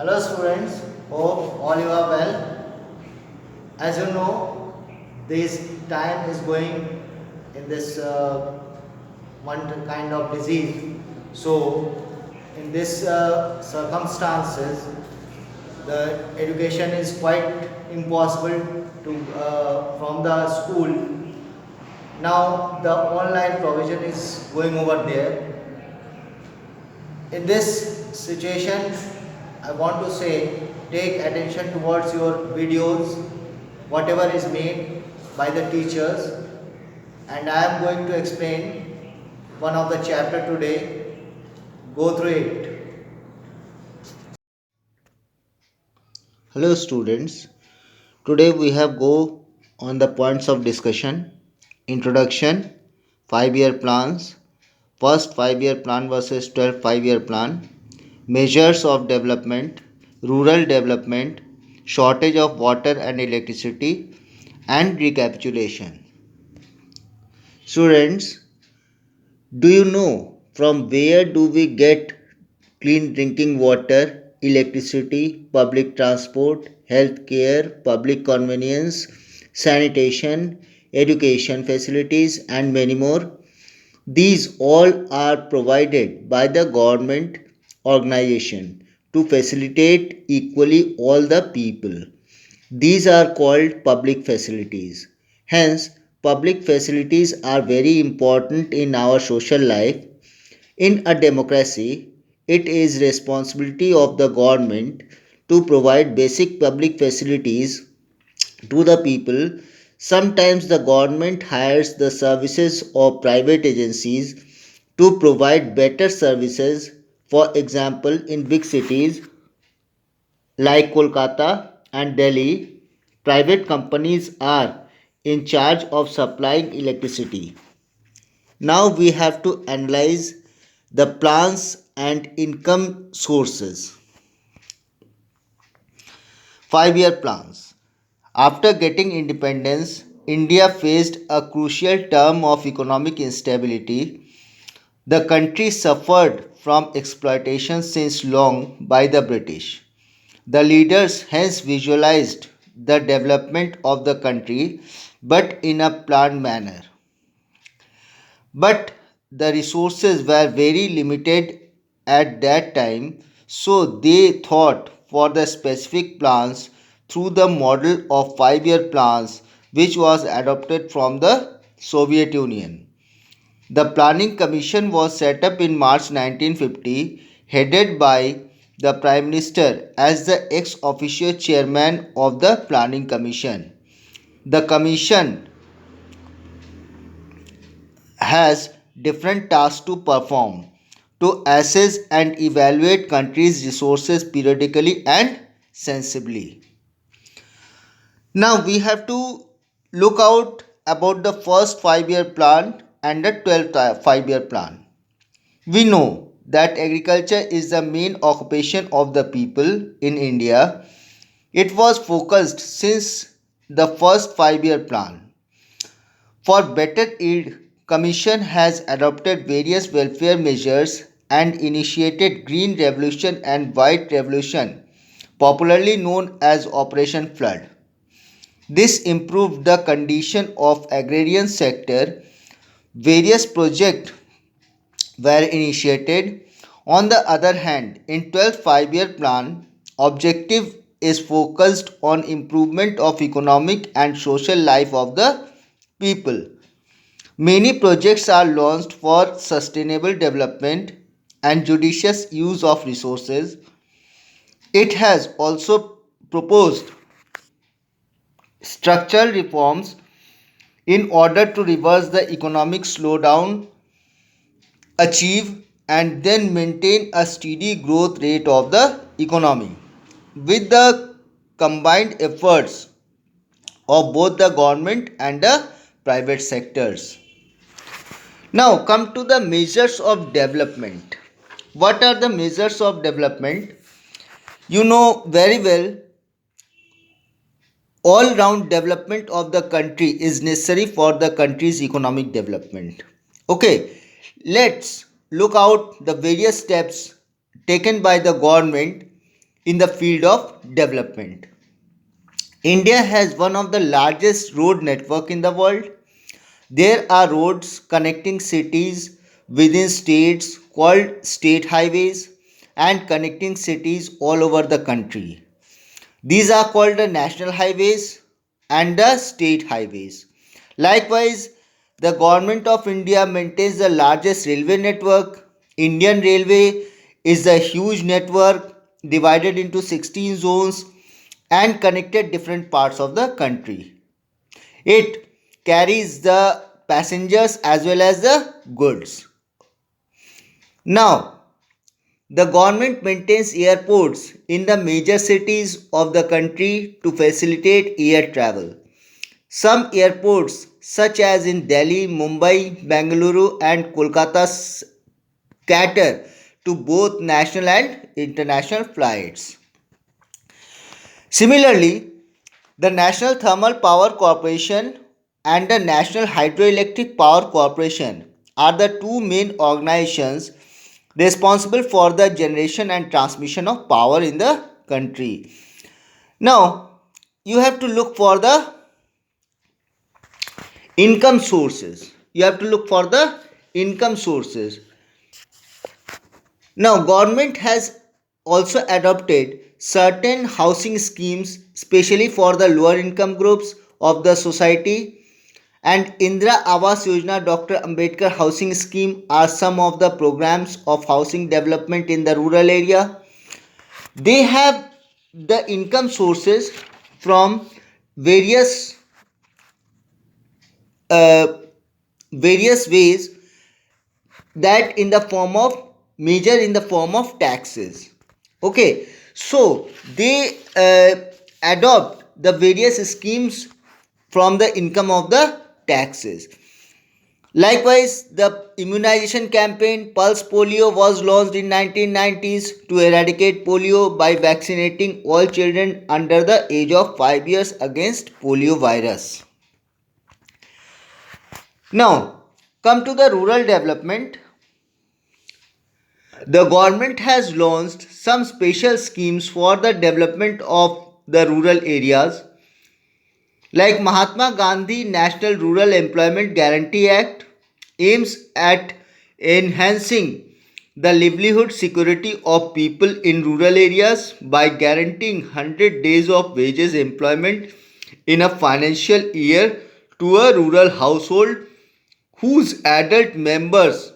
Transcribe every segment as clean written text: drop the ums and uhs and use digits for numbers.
Hello students, hope all you are well. As you know, this time is going in this one kind of disease. So, in this circumstances, the education is quite impossible to from the school. Now, the online provision is going over there. In this situation, I want to say take attention towards your videos, whatever is made by the teachers, and I am going to explain one of the chapter today. Go through it. Hello students. Today we have go on the points of discussion. Introduction, 5-year plans, first 5-year plan versus 12 5-year plan, measures of development, rural development, shortage of water and electricity, and recapitulation. Students, do you know from where do we get clean drinking water, electricity, public transport, health care, public convenience, sanitation, education facilities, and many more? These all are provided by the government organization to facilitate equally all the people. These are called public facilities. Hence, public facilities are very important in our social life. In a democracy, it is responsibility of the government to provide basic public facilities to the people. Sometimes the government hires the services of private agencies to provide better services. For example, in big cities like Kolkata and Delhi, private companies are in charge of supplying electricity. Now we have to analyze the plans and income sources. 5-year plans. After getting independence, India faced a crucial term of economic instability. The country suffered from exploitation since long by the British. The leaders hence visualized the development of the country but in a planned manner. But the resources were very limited at that time, so they thought for the specific plans through the model of 5-year plans which was adopted from the Soviet Union. The Planning Commission was set up in March 1950, headed by the Prime Minister as the ex officio chairman of the Planning Commission. The Commission has different tasks to perform to assess and evaluate countries' resources periodically and sensibly. Now we have to look out about the first 5-year plan and the 12th 5-year plan. We know that agriculture is the main occupation of the people in India. It was focused since the first 5-year plan. For better yield, Commission has adopted various welfare measures and initiated Green Revolution and White Revolution, popularly known as Operation Flood. This improved the condition of agrarian sector. Various projects were initiated. On the other hand, in 12th 5-year plan, objective is focused on improvement of economic and social life of the people. Many projects are launched for sustainable development and judicious use of resources. It has also proposed structural reforms in order to reverse the economic slowdown, achieve and then maintain a steady growth rate of the economy. With the combined efforts of both the government and the private sectors. Now come to the measures of development. What are the measures of development? You know very well, all round development of the country is necessary for the country's economic development. Okay, let's look out the various steps taken by the government in the field of development. India has one of the largest road network in the world. There are roads connecting cities within states called state highways and connecting cities all over the country. These are called the national highways and the state highways. Likewise, the government of India maintains the largest railway network. Indian Railway is a huge network divided into 16 zones and connected different parts of the country. It carries the passengers as well as the goods. Now, the government maintains airports in the major cities of the country to facilitate air travel. Some airports, such as in Delhi, Mumbai, Bengaluru, and Kolkata, cater to both national and international flights. Similarly, the National Thermal Power Corporation and the National Hydroelectric Power Corporation are the two main organizations responsible for the generation and transmission of power in the country. Now, you have to look for the income sources. You have to look for the income sources. Now, government has also adopted certain housing schemes, especially for the lower income groups of the society. And Indira Awas Yojana, Dr. Ambedkar Housing Scheme are some of the programs of housing development in the rural area. They have the income sources from various uh, various ways, that in the form of major in the form of taxes. Okay, so they adopt the various schemes from the income of the taxes. Likewise, the immunization campaign Pulse Polio was launched in 1990s to eradicate polio by vaccinating all children under the age of 5 years against polio virus. Now, come to the rural development. The government has launched some special schemes for the development of the rural areas, like Mahatma Gandhi National Rural Employment Guarantee Act aims at enhancing the livelihood security of people in rural areas by guaranteeing 100 days of wages employment in a financial year to a rural household whose adult members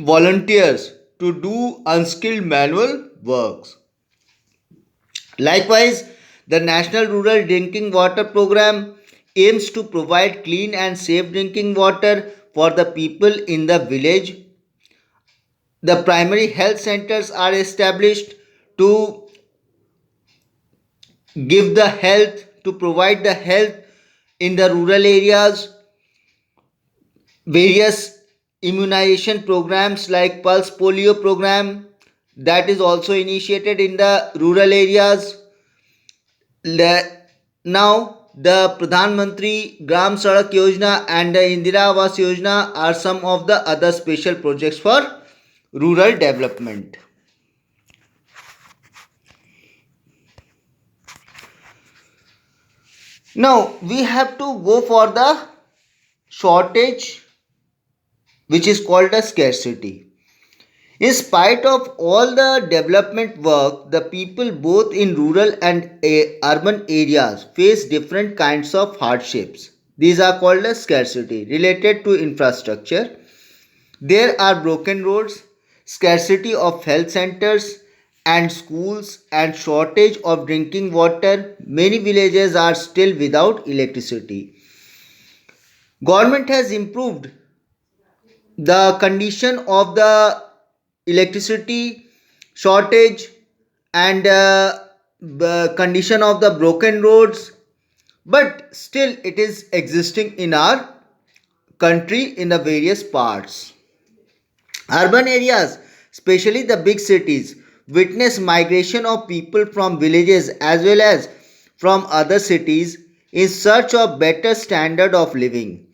volunteers to do unskilled manual works. Likewise, the National Rural Drinking Water Program aims to provide clean and safe drinking water for the people in the village. The primary health centers are established to give the health, to provide the health in the rural areas. Various immunization programs like Pulse Polio program, that is also initiated in the rural areas. Now, the Pradhan Mantri Gram Sadak Yojana and the Indira Awas Yojana are some of the other special projects for rural development. Now, we have to go for the shortage, which is called a scarcity. In spite of all the development work, the people both in rural and urban areas face different kinds of hardships. These are called as scarcity related to infrastructure. There are broken roads, scarcity of health centers and schools, and shortage of drinking water. Many villages are still without electricity. Government has improved the condition of the electricity shortage and the condition of the broken roads, but still it is existing in our country in the various parts. Urban areas, especially the big cities, witness migration of people from villages as well as from other cities in search of better standard of living.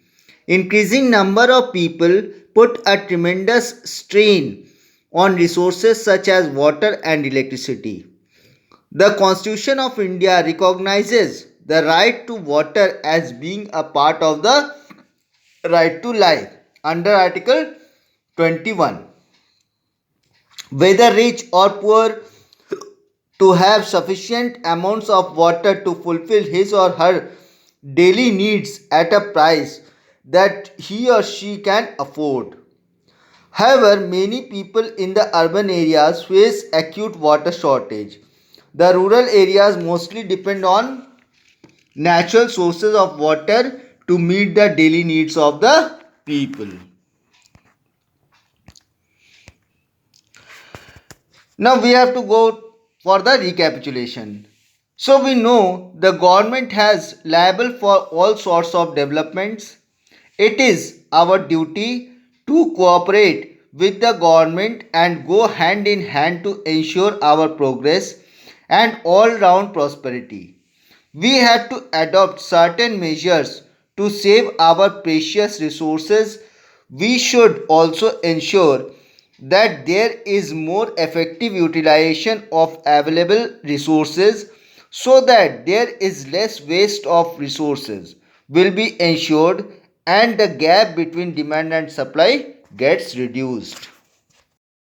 Increasing number of people put a tremendous strain on resources such as water and electricity. The Constitution of India recognizes the right to water as being a part of the right to life under Article 21. Whether rich or poor, to have sufficient amounts of water to fulfill his or her daily needs at a price that he or she can afford. However, many people in the urban areas face acute water shortage. The rural areas mostly depend on natural sources of water to meet the daily needs of the people. Now we have to go for the recapitulation. So we know the government has liable for all sorts of developments. It is our duty to cooperate with the government and go hand in hand to ensure our progress and all round prosperity. We have to adopt certain measures to save our precious resources. We should also ensure that there is more effective utilization of available resources so that there is less waste of resources will be ensured and the gap between demand and supply gets reduced.